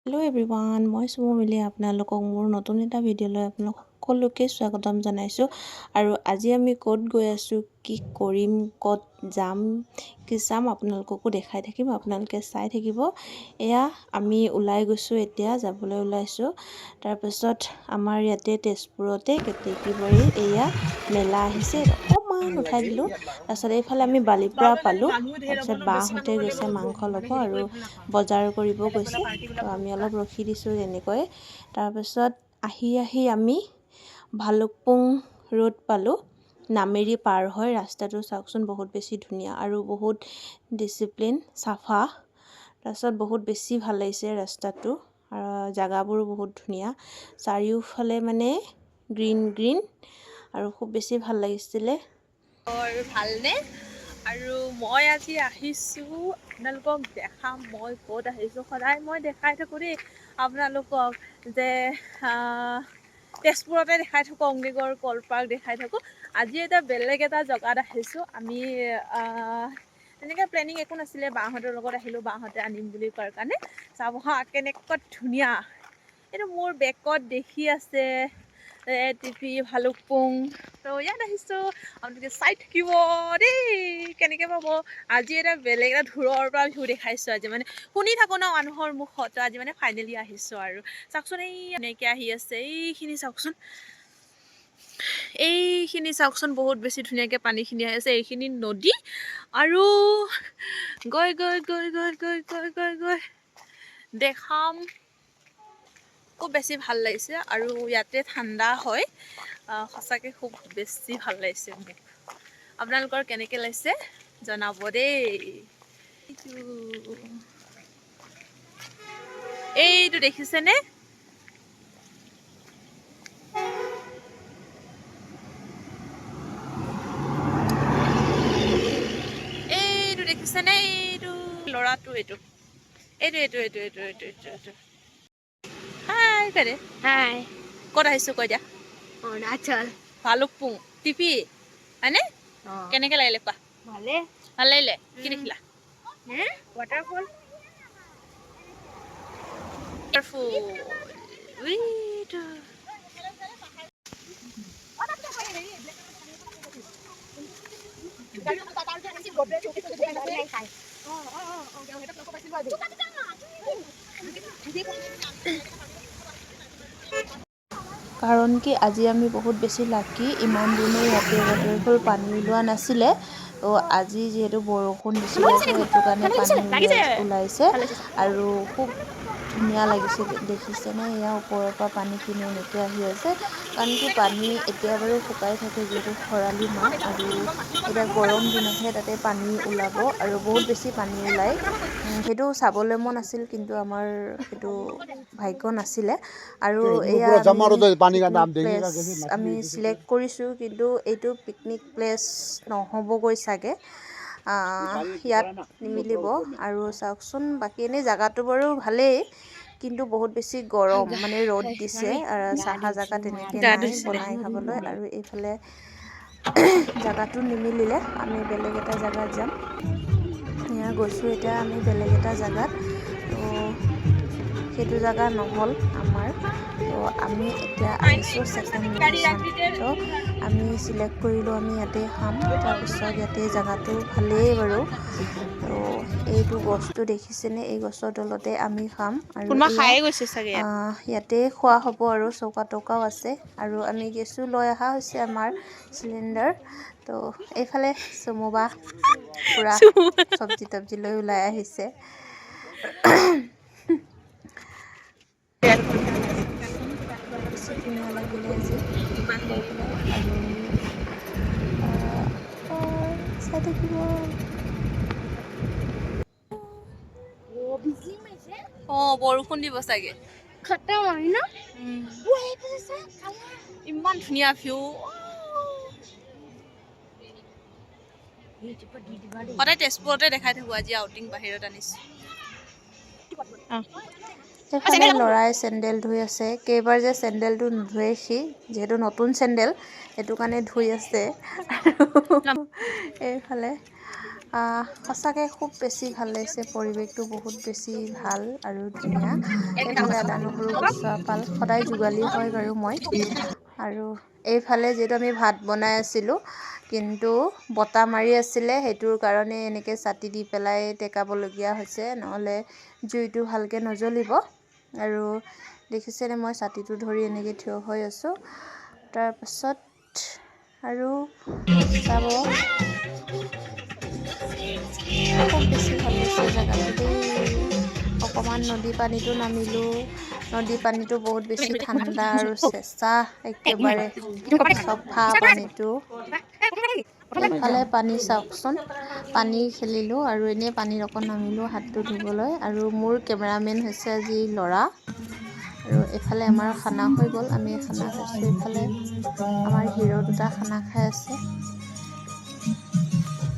Hello' everyone, মই চুমু মিলি আপোনালোকক মোৰ নতুন এটা ভিডিঅ'লৈ আপোনালোক সকলোকে স্বাগতম জনাইছোঁ। আৰু আজি আমি ক'ত গৈ আছোঁ, কি কৰিম, ক'ত যাম, কি চাম আপোনালোককো দেখাই থাকিম, আপোনালোকে চাই থাকিব। এয়া আমি ওলাই গৈছোঁ, এতিয়া যাবলৈ ওলাইছোঁ। তাৰপিছত আমাৰ ইয়াতে তেজপুৰতে কেতেকীবাৰীৰ এয়া মেলা আহিছে, অকণমান উঠাই দিলোঁ। তাৰপিছত এইফালে আমি বালিপৰা পালোঁ। তাৰপিছত বাহঁতে গৈছে মাংস ল'ব আৰু বজাৰ কৰিব গৈছে, তো আমি অলপ ৰখি দিছোঁ তেনেকৈ। তাৰপিছত আহি আমি ভালুকপুং ৰোড পালোঁ। নামেৰি পাৰ হৈ ৰাস্তাটো চাওকচোন, বহুত বেছি ধুনীয়া আৰু বহুত ডিচিপ্লিন, চাফা। তাৰপিছত বহুত বেছি ভাল লাগিছে ৰাস্তাটো, জেগাবোৰো বহুত ধুনীয়া। চাৰিওফালে মানে গ্ৰীণ আৰু খুব বেছি ভাল লাগিছিলে। আৰু ভালনে? আৰু মই আজি আহিছোঁ আপোনালোকক দেখাম মই ক'ত আহিছোঁ। সদায় মই দেখাই থাকোঁ দেই আপোনালোকক যে তেজপুৰতে দেখাই থাকোঁ, অগ্নিগড় কল পাৰ্ক দেখাই থাকোঁ। আজি এটা বেলেগ এটা জেগাত আহিছোঁ। আমি তেনেকৈ প্লেনিং একো নাছিলে, বাহঁতৰ লগত আহিলোঁ, বাহঁতে আনিম বুলি কোৱাৰ কাৰণে। চাব হা কেনেকুৱা ধুনীয়া। এইটো মোৰ বেকত দেখি আছে টিপি ভালুকপুং, তো ইয়াত আহিছোঁ। আপোনালোকে চাই থাকিব দেই, কেনেকৈ পাব। আজি এটা বেলেগ এটা দূৰৰ পৰা ভিউ দেখাইছোঁ। আজি মানে শুনি থাকোঁ ন মানুহৰ মুখত, তো আজি মানে ফাইনেলি আহিছোঁ। আৰু চাওকচোন, এই এনেকৈ আহি আছে, এইখিনি চাওকচোন, এইখিনি চাওকচোন, বহুত বেছি ধুনীয়াকৈ পানীখিনি আহি আছে। এইখিনি নদী আৰু গৈ গৈ গৈ গৈ গৈ গৈ গৈ গৈ দেখাম। খুব বেছি ভাল লাগিছে আৰু ইয়াতে ঠাণ্ডা হয়, সঁচাকৈ খুব বেছি ভাল লাগিছে মোক। আপোনালোকৰ কেনেকৈ লাগিছে জনাব দেই। এইটো দেখিছেনে? এইটো দেখিছেনে? এইটো ল'ৰাটো, এইটো এইটো এইটো এইটো এইটো এইটো এইটো এইটো হাই কাৰে হাই, ক'ত আহিছোঁ কৈ দিয়া। অৰুণাচল। ভালুকপুং টিপি হয়নে? কেনেকৈ লাগিলে কোৱা? ভালে। ভাল লাগিলে? কি দেখিলা? ৱাটাৰফল। কাৰণ কি আজি আমি বহুত বেছি লাকি, ইমান দিনে ইয়াতে ৱাটাৰফল পানী ওলোৱা নাছিলে। তো আজি যিহেতু বৰষুণ দিছিলে, তো সেইটো কাৰণে পানী ওলাইছে আৰু খুব ধুনীয়া লাগিছে। দেখিছেনে, এয়া ওপৰৰ পৰা পানীখিনি এনেকৈ আহি আছে। কাৰণ কি পানী এতিয়া বাৰু শুকাই থাকে, যিহেতু খৰালি মাহ, আৰু এতিয়া গৰম দিনতহে তাতে পানী ওলাব আৰু বহুত বেছি পানী ওলায়। সেইটো চাবলৈ মন আছিল, কিন্তু আমাৰ সেইটো ভাগ্য নাছিলে। আৰু এয়া আমি পিকনিক প্লেচ আমি চিলেক্ট কৰিছোঁ, কিন্তু এইটো পিকনিক প্লেচ নহ'বগৈ চাগে, ইয়াত নিমিলিব। আৰু চাওকচোন, বাকী এনেই জেগাটো বাৰু ভালেই, কিন্তু বহুত বেছি গৰম, মানে ৰ'দ দিছে, চাহা জেগা তেনেকৈ নাই বনাই খাবলৈ। আৰু এইফালে জেগাটো নিমিলিলে আমি বেলেগ এটা জেগাত যাম। এয়া গৈছোঁ এতিয়া আমি বেলেগ এটা জেগাত, তো সেইটো জেগা নহ'ল আমাৰ। তো আমি এতিয়া আহিছোঁ ছেকেণ্ড লোকেশ্যন। তো আমি চিলেক্ট কৰিলোঁ আমি ইয়াতে খাম। তাৰপিছত ইয়াতে জেগাটো ভালেই বাৰু। তো এইটো গছটো দেখিছেনে, এই গছৰ তলতে আমি খাম। আৰু কোনোবা এয়া খায়ে গৈছে চাগে ইয়াত। ইয়াতে খোৱা হ'ব, আৰু চৌকা তৌকাও আছে। আৰু আমি গেছো লৈ অহা হৈছে, আমাৰ চিলিণ্ডাৰ। তো এইফালে চুমুবা পূৰা চব্জি তব্জি লৈ ওলাই আহিছে। বেছি ধুনীয়া লাগিলে আজি গৈ পেলাই। আৰু চাই থাকিব। অঁ, বৰষুণ দিব চাগে। ইমান ধুনীয়া ভিউ। সদায় তেজপুৰতে দেখাই থাকোঁ, আজি আউটিং বাহিৰত আনিছোঁ। সেইফালে ল'ৰাই চেণ্ডেল ধুই আছে। কেইবাৰ যে চেণ্ডেলটো নুধুৱে সি, যিহেতু নতুন চেণ্ডেল, সেইটো কাৰণে ধুই আছে। আৰু এইফালে সঁচাকৈ খুব বেছি ভাল লাগিছে, পৰিৱেশটো বহুত বেছি ভাল আৰু ধুনীয়া। এইফালে আদা নহৰু কেঁচুৱা পাল সদায় যোগালী হয় বাৰু মই। আৰু এইফালে যিহেতু আমি ভাত বনাই আছিলোঁ, কিন্তু বতাহ মাৰি আছিলে, সেইটোৰ কাৰণে এনেকৈ ছাটি দি পেলাই টেকাবলগীয়া হৈছে, নহ'লে জুইটো ভালকৈ নজ্বলিব। আৰু দেখিছেনে মই ছাটিটো ধৰি এনেকৈ থিয় হৈ আছোঁ। তাৰপাছত আৰু চাব, খুব বেছি ভাল লাগিছে জেগাটো দেই। অকণমান নদী পানীটো নামিলোঁ। নদী পানীটো বহুত বেছি ঠাণ্ডা আৰু চেঁচা, একেবাৰে চফা পানীটো। এইফালে পানী চাওকচোন, পানী খেলিলোঁ আৰু এনেই পানীত অকণ নামিলোঁ হাতটো ধুবলৈ। আৰু মোৰ কেমেৰামেন হৈছে আজি ল'ৰা। আৰু এইফালে আমাৰ খানা হৈ গ'ল, আমি খানা খাইছোঁ। এইফালে আমাৰ হিৰ' দুটা খানা খাই আছে।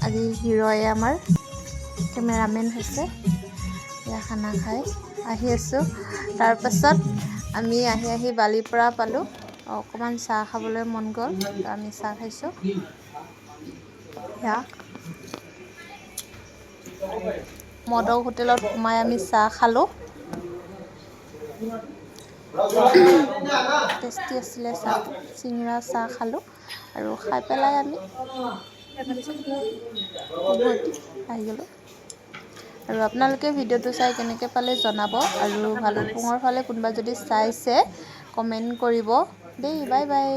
আজি হিৰ'য়ে আমাৰ কেমেৰামেন হৈছে। এয়া খানা খাই আহি আছোঁ। তাৰপাছত আমি আহি বালিৰ পৰা পালোঁ, অকণমান চাহ খাবলৈ মন গ'ল, তো আমি চাহ খাইছোঁ। এয়া মদক হোটেলত সোমাই আমি চাহ খালোঁ। টেষ্টি আছিলে চাহটো, চিঙৰা চাহ খালোঁ। আৰু খাই পেলাই আমি উভতি আহি গ'লোঁ। আৰু আপোনালোকে ভিডিঅ'টো চাই কেনেকৈ পালে জনাব। আৰু ভালুকপুঙৰ ফালে কোনোবা যদি চাইছে কমেণ্ট কৰিব দেই। Bye bye.